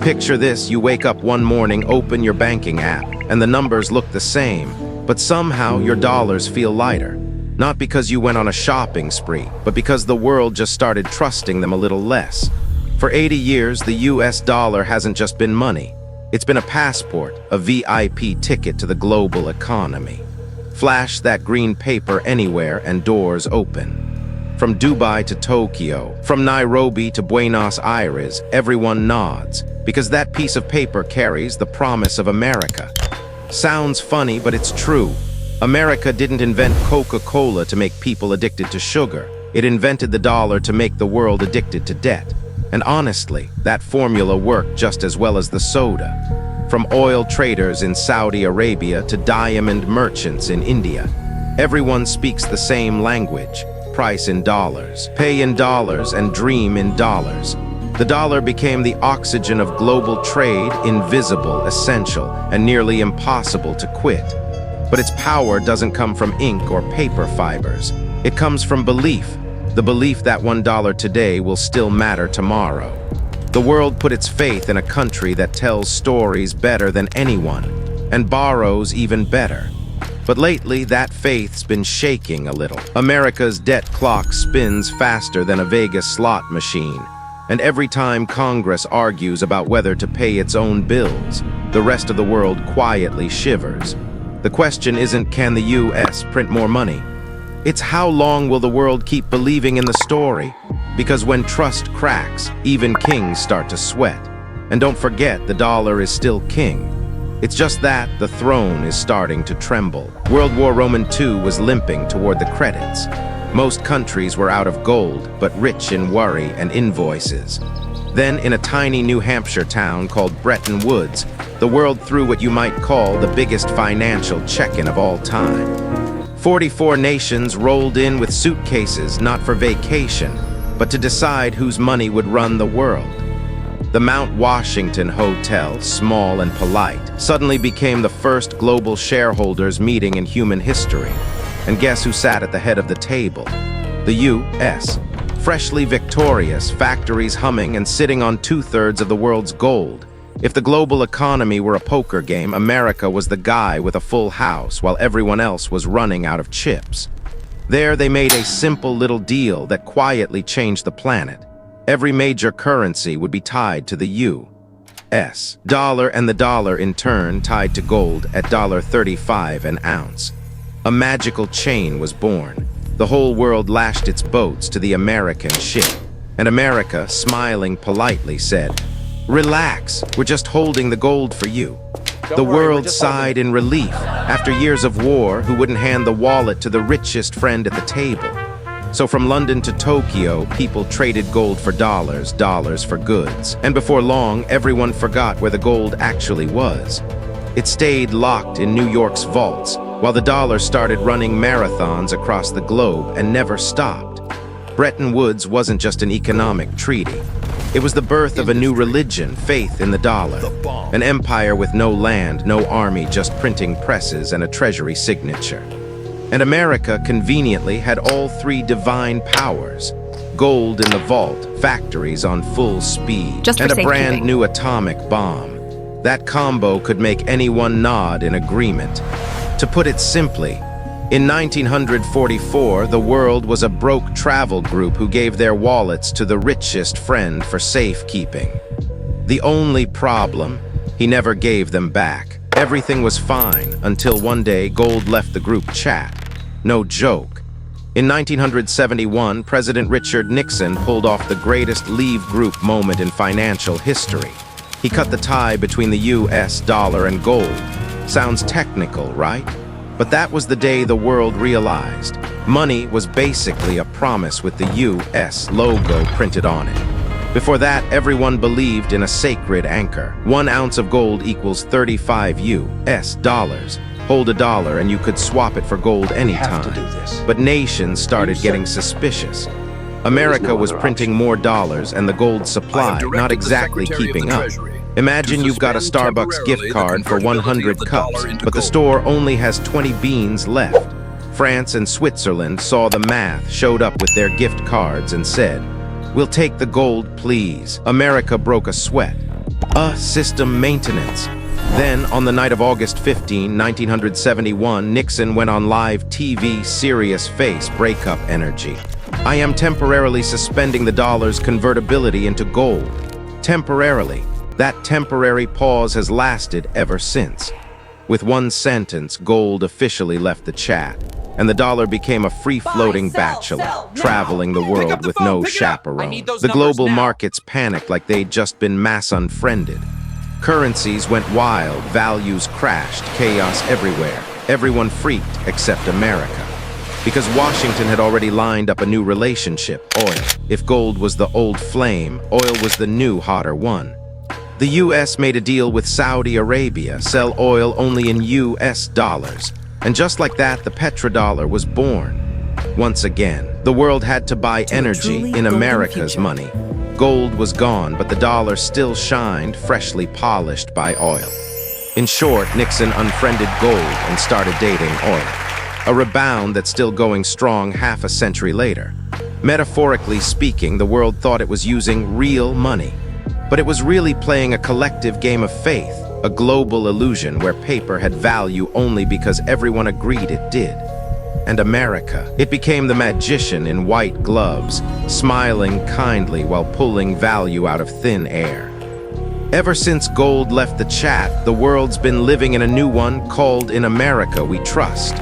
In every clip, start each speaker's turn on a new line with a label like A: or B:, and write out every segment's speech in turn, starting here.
A: Picture this, you wake up one morning, open your banking app, and the numbers look the same, but somehow your dollars feel lighter. Not because you went on a shopping spree, but because the world just started trusting them a little less. For 80 years, the US dollar hasn't just been money. It's been a passport, a VIP ticket to the global economy. Flash that green paper anywhere and doors open. From Dubai to Tokyo, from Nairobi to Buenos Aires, everyone nods, because that piece of paper carries the promise of America. Sounds funny, but it's true. America didn't invent Coca-Cola to make people addicted to sugar. It invented the dollar to make the world addicted to debt. And honestly, that formula worked just as well as the soda. From oil traders in Saudi Arabia to diamond merchants in India, everyone speaks the same language. Price in dollars, pay in dollars, and dream in dollars. The dollar became the oxygen of global trade, invisible, essential, and nearly impossible to quit. But its power doesn't come from ink or paper fibers. It comes from belief, the belief that $1 today will still matter tomorrow. The world put its faith in a country that tells stories better than anyone, and borrows even better. But lately, that faith's been shaking a little. America's debt clock spins faster than a Vegas slot machine, and every time Congress argues about whether to pay its own bills, the rest of the world quietly shivers. The question isn't, can the US print more money? It's, how long will the world keep believing in the story? Because when trust cracks, even kings start to sweat. And don't forget, the dollar is still king. It's just that the throne is starting to tremble. World War II was limping toward the credits. Most countries were out of gold, but rich in worry and invoices. Then, in a tiny New Hampshire town called Bretton Woods, the world threw what you might call the biggest financial check-in of all time. 44 nations rolled in with suitcases, not for vacation, but to decide whose money would run the world. The Mount Washington Hotel, small and polite, suddenly became the first global shareholders meeting in human history. And guess who sat at the head of the table? The US. Freshly victorious, factories humming and sitting on 2/3 of the world's gold. If the global economy were a poker game, America was the guy with a full house while everyone else was running out of chips. There they made a simple little deal that quietly changed the planet. Every major currency would be tied to the US dollar, and the dollar in turn tied to gold at $1.35 an ounce. A magical chain was born. The whole world lashed its boats to the American ship. And America, smiling politely, said, "Relax, we're just holding the gold for you." The world sighed in relief. After years of war, who wouldn't hand the wallet to the richest friend at the table? So from London to Tokyo, people traded gold for dollars, dollars for goods. And before long, everyone forgot where the gold actually was. It stayed locked in New York's vaults, while the dollar started running marathons across the globe and never stopped. Bretton Woods wasn't just an economic treaty. It was the birth of a new religion, faith in the dollar. An empire with no land, no army, just printing presses and a treasury signature. And America, conveniently, had all three divine powers. Gold in the vault, factories on full speed, and a brand new atomic bomb. That combo could make anyone nod in agreement. To put it simply, in 1944, the world was a broke travel group who gave their wallets to the richest friend for safekeeping. The only problem, he never gave them back. Everything was fine until one day gold left the group chat. No joke. In 1971, President Richard Nixon pulled off the greatest leave group moment in financial history. He cut the tie between the US dollar and gold. Sounds technical, right? But that was the day the world realized money was basically a promise with the US logo printed on it. Before that, everyone believed in a sacred anchor. 1 ounce of gold equals 35 US dollars. Hold a dollar and you could swap it for gold anytime. But nations started getting suspicious. America was printing more dollars and the gold supply not exactly keeping up. Imagine you've got a Starbucks gift card for 100 cups, but the store only has 20 beans left. France and Switzerland saw the math, showed up with their gift cards and said, "We'll take the gold, please." America broke a sweat. A system maintenance. Then, on the night of August 15, 1971, Nixon went on live TV, serious face, breakup energy. I am temporarily suspending the dollar's convertibility into gold. Temporarily. That temporary pause has lasted ever since. With one sentence, gold officially left the chat, and the dollar became a free-floating bachelor, traveling the world with no chaperone. The global markets panicked like they'd just been mass unfriended. Currencies went wild, values crashed, chaos everywhere. Everyone freaked except America. Because Washington had already lined up a new relationship, oil. If gold was the old flame, oil was the new, hotter one. The US made a deal with Saudi Arabia, sell oil only in US dollars. And just like that, the petrodollar was born. Once again, the world had to buy energy in America's money. Gold was gone, but the dollar still shined, freshly polished by oil. In short, Nixon unfriended gold and started dating oil. A rebound that's still going strong half a century later. Metaphorically speaking, the world thought it was using real money. But it was really playing a collective game of faith, a global illusion where paper had value only because everyone agreed it did. And America, it became the magician in white gloves, smiling kindly while pulling value out of thin air. Ever since gold left the chat, the world's been living in a new one called In America We Trust.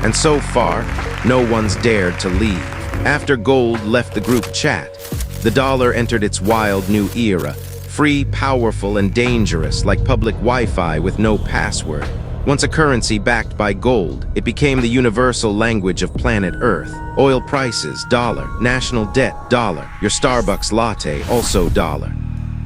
A: And so far, no one's dared to leave. After gold left the group chat, the dollar entered its wild new era, free, powerful, and dangerous, like public Wi-Fi with no password. Once a currency backed by gold, it became the universal language of planet Earth. Oil prices, dollar. National debt, dollar. Your Starbucks latte, also dollar.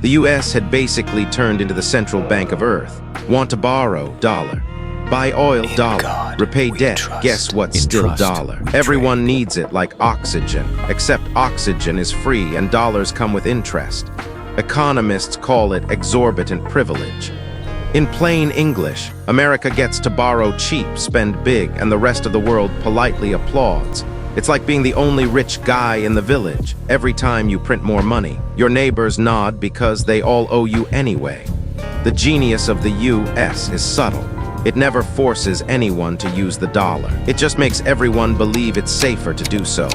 A: The US had basically turned into the central bank of Earth. Want to borrow, dollar. Buy oil, dollar. Repay debt, guess what's still dollar. Everyone needs it like oxygen, except oxygen is free and dollars come with interest. Economists call it exorbitant privilege. In plain English, America gets to borrow cheap, spend big, and the rest of the world politely applauds. It's like being the only rich guy in the village. Every time you print more money, your neighbors nod because they all owe you anyway. The genius of the US is subtle. It never forces anyone to use the dollar. It just makes everyone believe it's safer to do so.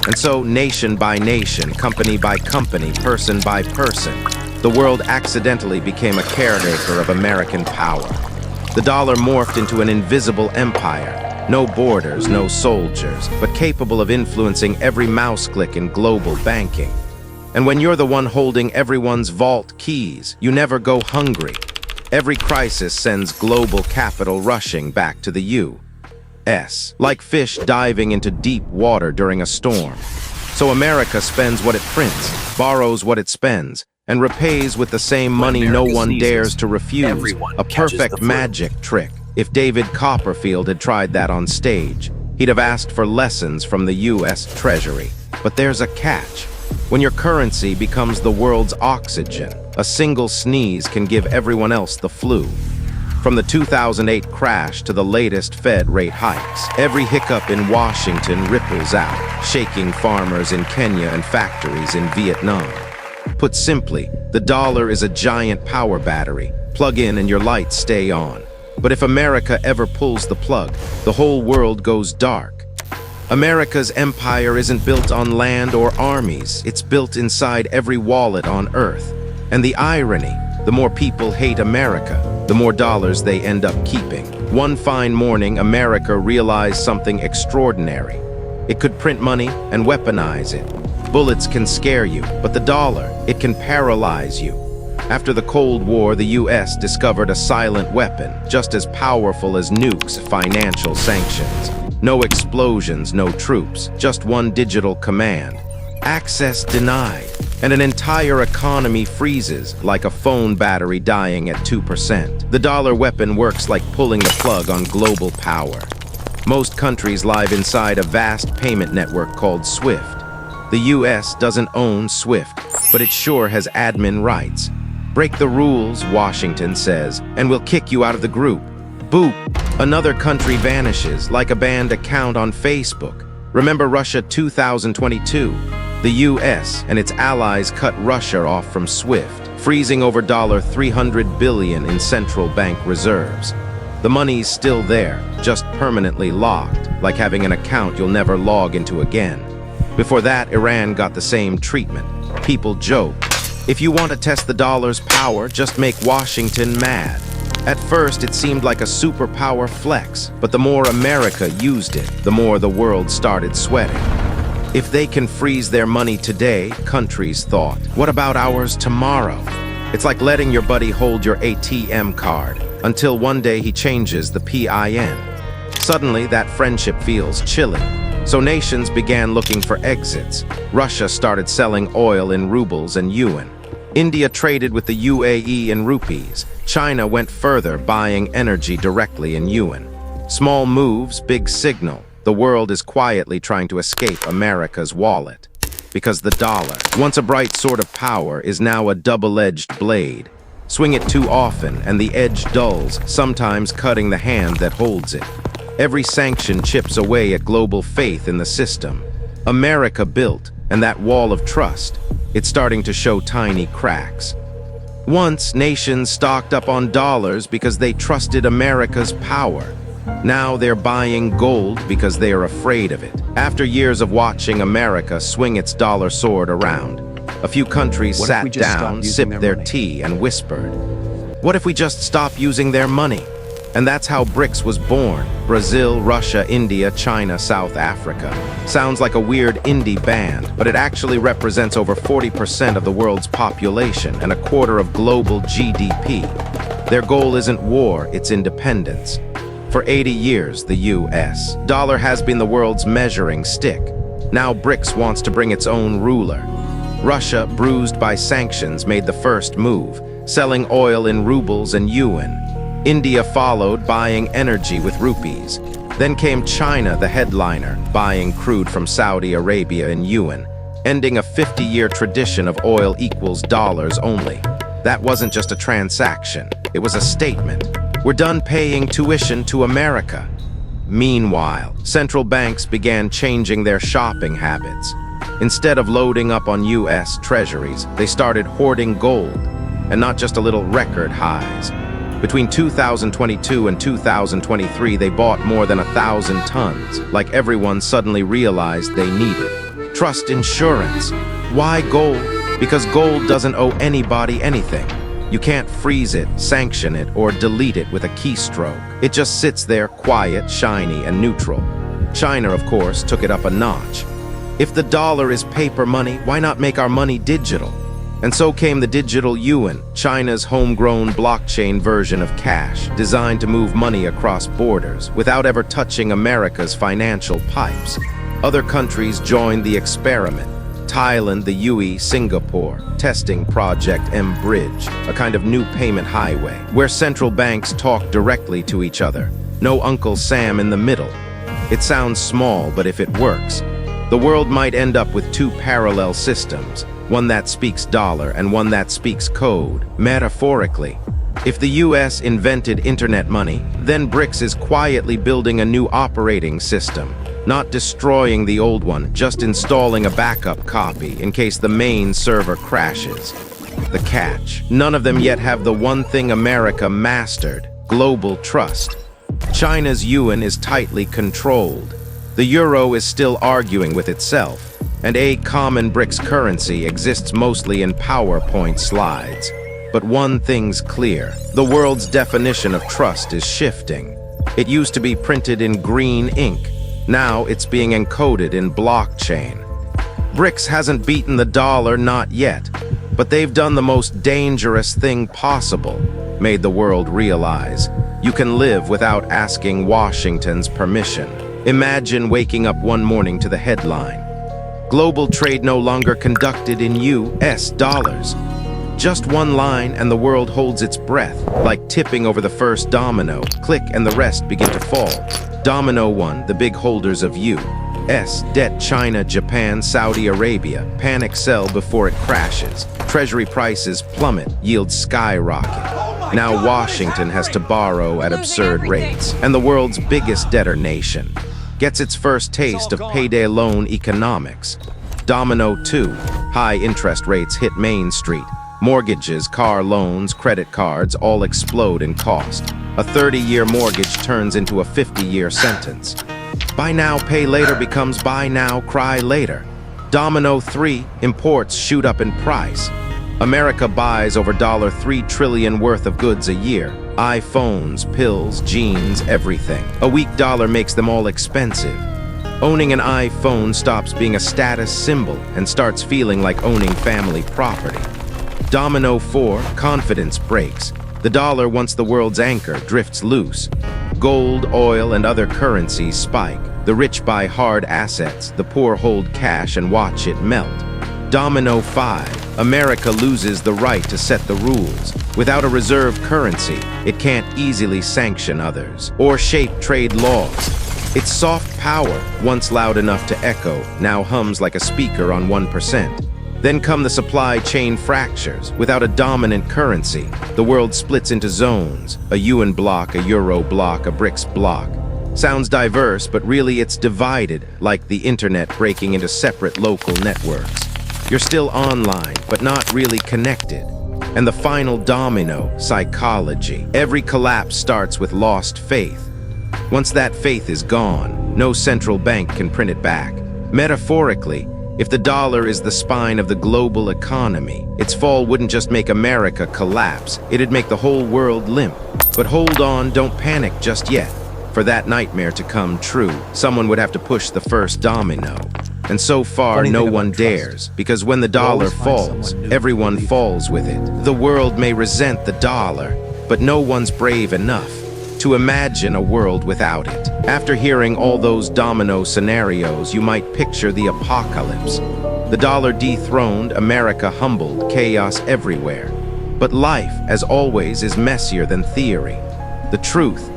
A: And so, nation by nation, company by company, person by person, the world accidentally became a caretaker of American power. The dollar morphed into an invisible empire. No borders, no soldiers, but capable of influencing every mouse click in global banking. And when you're the one holding everyone's vault keys, you never go hungry. Every crisis sends global capital rushing back to the US, like fish diving into deep water during a storm. So America spends what it prints, borrows what it spends, and repays with the same money no one dares to refuse. A perfect magic trick. If David Copperfield had tried that on stage, he'd have asked for lessons from the US Treasury. But there's a catch. When your currency becomes the world's oxygen, a single sneeze can give everyone else the flu. From the 2008 crash to the latest Fed rate hikes, every hiccup in Washington ripples out, shaking farmers in Kenya and factories in Vietnam. Put simply, the dollar is a giant power battery. Plug in and your lights stay on. But if America ever pulls the plug, the whole world goes dark. America's empire isn't built on land or armies. It's built inside every wallet on Earth. And the irony, the more people hate America, the more dollars they end up keeping. One fine morning, America realized something extraordinary. It could print money and weaponize it. Bullets can scare you, but the dollar, it can paralyze you. After the Cold War, the US discovered a silent weapon, just as powerful as nukes, financial sanctions. No explosions, no troops, just one digital command. Access denied, and an entire economy freezes like a phone battery dying at 2%. The dollar weapon works like pulling the plug on global power. Most countries live inside a vast payment network called SWIFT. The US doesn't own SWIFT, but it sure has admin rights. Break the rules, Washington says, and we'll kick you out of the group. Boop! Another country vanishes, like a banned account on Facebook. Remember Russia 2022? The US and its allies cut Russia off from SWIFT, freezing over $300 billion in central bank reserves. The money's still there, just permanently locked, like having an account you'll never log into again. Before that, Iran got the same treatment. People joke, if you want to test the dollar's power, just make Washington mad. At first, it seemed like a superpower flex, but the more America used it, the more the world started sweating. If they can freeze their money today, countries thought, what about ours tomorrow? It's like letting your buddy hold your ATM card, until one day he changes the PIN. Suddenly, that friendship feels chilly. So nations began looking for exits. Russia started selling oil in rubles and yuan. India traded with the UAE in rupees. China went further, buying energy directly in yuan. Small moves, big signal. The world is quietly trying to escape America's wallet. Because the dollar, once a bright sword of power, is now a double-edged blade. Swing it too often, and the edge dulls, sometimes cutting the hand that holds it. Every sanction chips away at global faith in the system. America built, and that wall of trust, it's starting to show tiny cracks. Once, nations stocked up on dollars because they trusted America's power. Now they're buying gold because they are afraid of it. After years of watching America swing its dollar sword around, a few countries sat down, sipped their tea, and whispered, what if we just stop using their money? And that's how BRICS was born. Brazil, Russia, India, China, South Africa. Sounds like a weird indie band, but it actually represents over 40% of the world's population and a quarter of global GDP. Their goal isn't war, it's independence. For 80 years, the US dollar has been the world's measuring stick. Now BRICS wants to bring its own ruler. Russia, bruised by sanctions, made the first move, selling oil in rubles and yuan. India followed, buying energy with rupees. Then came China, the headliner, buying crude from Saudi Arabia in yuan, ending a 50-year tradition of oil equals dollars only. That wasn't just a transaction, it was a statement. We're done paying tuition to America. Meanwhile, central banks began changing their shopping habits. Instead of loading up on US treasuries, they started hoarding gold, and not just a little record highs. Between 2022 and 2023, they bought more than 1,000 tons, like everyone suddenly realized they needed. Trust insurance. Why gold? Because gold doesn't owe anybody anything. You can't freeze it, sanction it, or delete it with a keystroke. It just sits there, quiet, shiny, and neutral. China, of course, took it up a notch. If the dollar is paper money, why not make our money digital? And so came the digital yuan, China's homegrown blockchain version of cash, designed to move money across borders without ever touching America's financial pipes. Other countries joined the experiment. Thailand, the UAE, Singapore, testing Project M-Bridge, a kind of new payment highway, where central banks talk directly to each other. No Uncle Sam in the middle. It sounds small, but if it works, the world might end up with two parallel systems, one that speaks dollar and one that speaks code, metaphorically. If the US invented internet money, then BRICS is quietly building a new operating system, not destroying the old one, just installing a backup copy in case the main server crashes. The catch: none of them yet have the one thing America mastered: global trust. China's yuan is tightly controlled. The euro is still arguing with itself, and a common BRICS currency exists mostly in PowerPoint slides. But one thing's clear: the world's definition of trust is shifting. It used to be printed in green ink. Now it's being encoded in blockchain. BRICS hasn't beaten the dollar, not yet, but they've done the most dangerous thing possible, made the world realize you can live without asking Washington's permission. Imagine waking up one morning to the headline: global trade no longer conducted in US dollars. Just one line and the world holds its breath, like tipping over the first domino. Click and the rest begin to fall. Domino 1, the big holders of U.S. debt, China, Japan, Saudi Arabia, panic sell before it crashes. Treasury prices plummet, yields skyrocket. Now Washington has to borrow at absurd rates, and the world's biggest debtor nation gets its first taste of payday loan economics. Domino 2, high interest rates hit Main Street. Mortgages, car loans, credit cards all explode in cost. A 30-year mortgage turns into a 50-year sentence. Buy now, pay later becomes buy now, cry later. Domino 3, imports shoot up in price. America buys over $3 trillion worth of goods a year. iPhones, pills, jeans, everything. A weak dollar makes them all expensive. Owning an iPhone stops being a status symbol and starts feeling like owning family property. Domino 4, confidence breaks. The dollar, once the world's anchor, drifts loose. Gold, oil, and other currencies spike. The rich buy hard assets, the poor hold cash and watch it melt. Domino 5, America loses the right to set the rules. Without a reserve currency, it can't easily sanction others or shape trade laws. Its soft power, once loud enough to echo, now hums like a speaker on 1%. Then come the supply chain fractures. Without a dominant currency, the world splits into zones, a UN bloc, a Euro bloc, a BRICS bloc. Sounds diverse, but really it's divided, like the internet breaking into separate local networks. You're still online, but not really connected. And the final domino, psychology. Every collapse starts with lost faith. Once that faith is gone, no central bank can print it back. Metaphorically, if the dollar is the spine of the global economy, its fall wouldn't just make America collapse, it'd make the whole world limp. But hold on, don't panic just yet. For that nightmare to come true, someone would have to push the first domino. And so far, no one dares, because when the dollar falls, everyone falls with it. The world may resent the dollar, but no one's brave enough to imagine a world without it. After hearing all those domino scenarios, you might picture the apocalypse. The dollar dethroned, America humbled, chaos everywhere. But life, as always, is messier than theory. The truth: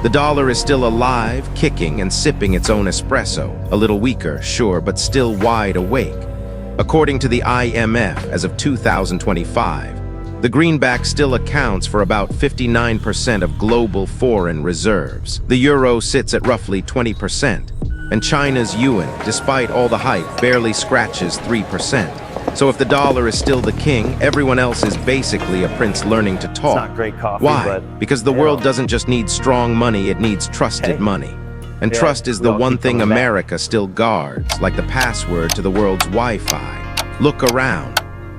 A: the dollar is still alive, kicking and sipping its own espresso. A little weaker, sure, but still wide awake. According to the IMF, as of 2025, the greenback still accounts for about 59% of global foreign reserves. The euro sits at roughly 20%, and China's yuan, despite all the hype, barely scratches 3%. So if the dollar is still the king, everyone else is basically a prince learning to talk.
B: It's not great coffee.
A: Why? Because the world doesn't just need strong money, it needs trusted money. And trust is the one thing America still guards, like the password to the world's Wi-Fi. Look around.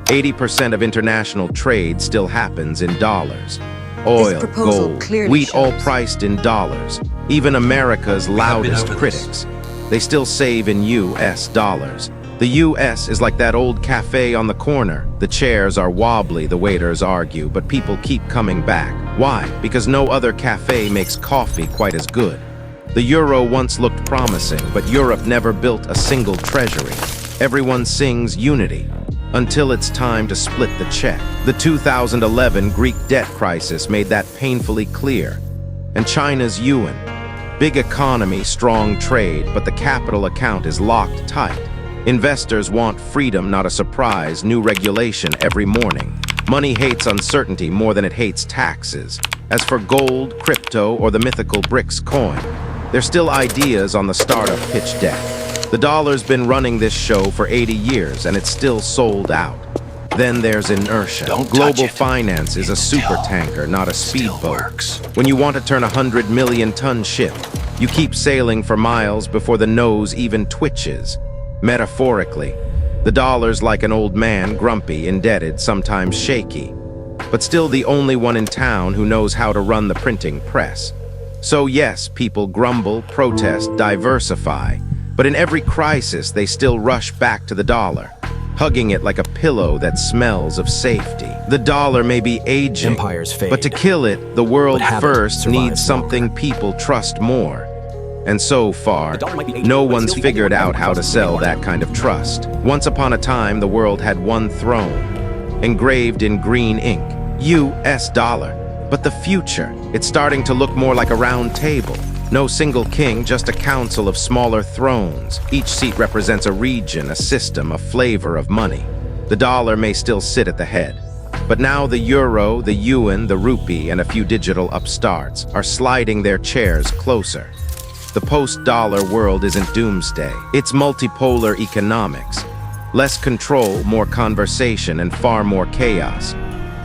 A: 80% of international trade still happens in dollars. Oil, gold, wheat all priced in dollars. Even America's loudest critics. They still save in US dollars. The US is like that old cafe on the corner. The chairs are wobbly, the waiters argue, but people keep coming back. Why? Because no other cafe makes coffee quite as good. The euro once looked promising, but Europe never built a single treasury. Everyone sings unity, until it's time to split the check. The 2011 Greek debt crisis made that painfully clear. And China's yuan. Big economy, strong trade, but the capital account is locked tight. Investors want freedom, not a surprise, new regulation every morning. Money hates uncertainty more than it hates taxes. As for gold, crypto, or the mythical BRICS coin, they're still ideas on the startup pitch deck. The dollar's been running this show for 80 years, and it's still sold out. Then there's inertia. Global finance is a supertanker, not a speedboat. When you want to turn a 100 million ton ship, you keep sailing for miles before the nose even twitches. Metaphorically, the dollar's like an old man, grumpy, indebted, sometimes shaky, but still the only one in town who knows how to run the printing press. So yes, people grumble, protest, diversify, but in every crisis they still rush back to the dollar, hugging it like a pillow that smells of safety. The dollar may be aging,
C: Empires fade,
A: but to kill it, the world first needs something
C: longer.
A: people trust more. And so far, no one's figured out how to sell that kind of trust. Once upon a time, the world had one throne, engraved in green ink, US dollar. But the future, it's starting to look more like a round table. No single king, just a council of smaller thrones. Each seat represents a region, a system, a flavor of money. The dollar may still sit at the head. But now the euro, the yuan, the rupee, and a few digital upstarts are sliding their chairs closer. The post-dollar world isn't doomsday. It's multipolar economics. Less control, more conversation, and far more chaos.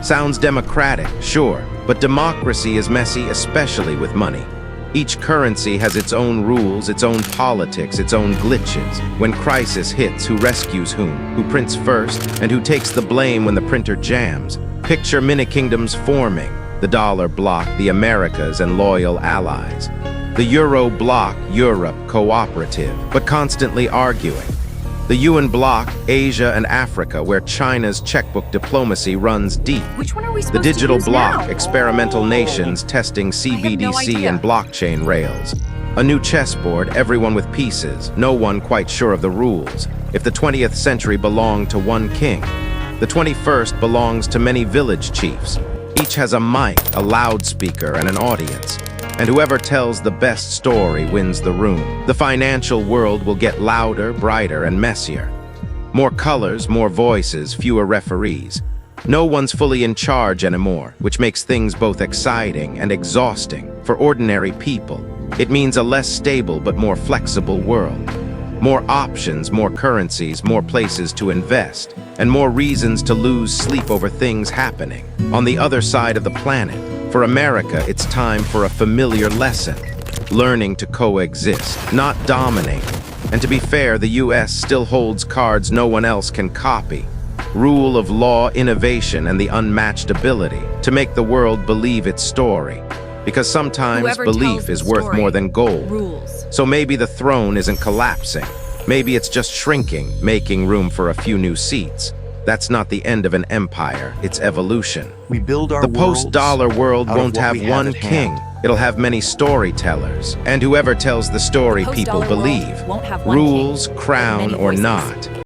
A: Sounds democratic, sure, but democracy is messy, especially with money. Each currency has its own rules, its own politics, its own glitches. When crisis hits, who rescues whom, who prints first, and who takes the blame when the printer jams? Picture mini-kingdoms forming, the dollar bloc, the Americas, and loyal allies. The Euro bloc, Europe, cooperative, but constantly arguing. The UN bloc, Asia and Africa, where China's checkbook diplomacy runs deep.
B: Which one are we
A: The
B: supposed to
A: digital
B: use
A: bloc,
B: now?
A: experimental nations testing CBDC and blockchain rails. A new chessboard, everyone with pieces, no one quite sure of the rules. If the 20th century belonged to one king, the 21st belongs to many village chiefs. Each has a mic, a loudspeaker, and an audience. And whoever tells the best story wins the room. The financial world will get louder, brighter, and messier. More colors, more voices, fewer referees. No one's fully in charge anymore, which makes things both exciting and exhausting for ordinary people. It means a less stable but more flexible world. More options, more currencies, more places to invest, and more reasons to lose sleep over things happening on the other side of the planet. For America, it's time for a familiar lesson. Learning to coexist, not dominate. And to be fair, the US still holds cards no one else can copy. Rule of law, innovation, and the unmatched ability to make the world believe its story. Because sometimes
B: Whoever tells
A: belief
B: the
A: is worth
B: story
A: more than gold.
B: rules.
A: So maybe the throne isn't collapsing. Maybe it's just shrinking, making room for a few new seats. That's not the end of an empire, it's evolution.
C: We build our
A: The post-dollar world
C: out of
A: won't
C: what
A: have
C: we have
A: one
C: at
A: king.
C: hand.
A: It'll have many storytellers. And whoever tells the story people
B: Post-dollar world
A: believe.
B: won't have one
A: Rules,
B: king, but
A: crown,
B: many
A: or
B: voices.
A: not.